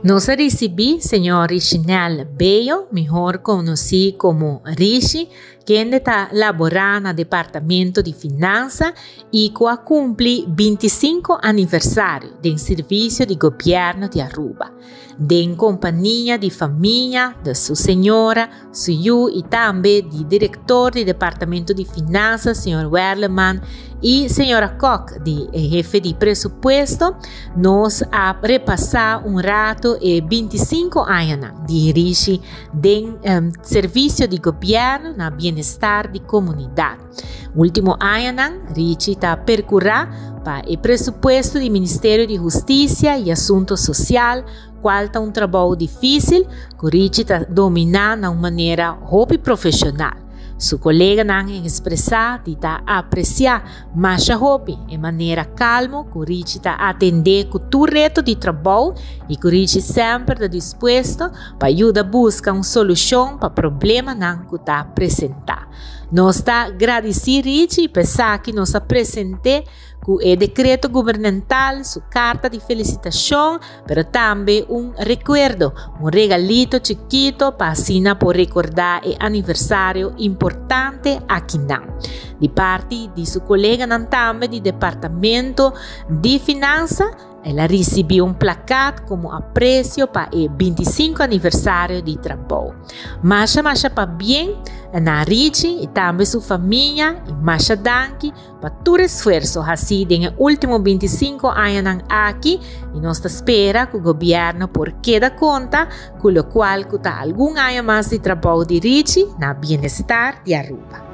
Nos recibí señor Rishinal Bello, mejor conocido como Rishi, quien está laborando en el Departamento de Finanzas y que cumple 25 aniversario del Servicio de Gobierno de Aruba, en compañía de familia de su señora, suyo y también del director del Departamento de Finanzas, señor Werleman, y señora Koch, jefe de presupuesto. Nos ha repasado un rato 25 años de Rishi del Servicio de Gobierno en bienestar de comunidad. Último año, Rishi está percurriendo para el presupuesto del Ministerio de Justicia y Asuntos Social, cual está un trabajo difícil que Rishi está dominando de una manera hobby profesional. Su colega han expresado que está apreciar mais hobby de maneira calma, que Rishi está atender com todo reto de trabalho e que Rishi sempre está disposto para ajudar a buscar uma solução para o problema que está apresentado. Nós está agradecidos, Rishi, e pensar que nos apresentamos com o decreto governamental, sua carta de felicitação, mas também recuerdo, regalito chiquito para assim por recordar o aniversário importante aqui. De parte de seu colega também do Departamento de Finanças, ela recebeu placate como aprecio para o 25 aniversário de trabalho. Mas para bem na Rishi e também sua família, e mais danke para todo esforço assim nos últimos 25 anos aqui, e nós espera que o governo por queda conta, com o qual está algum ano mais de trabalho de Rishi na bem-estar de Aruba.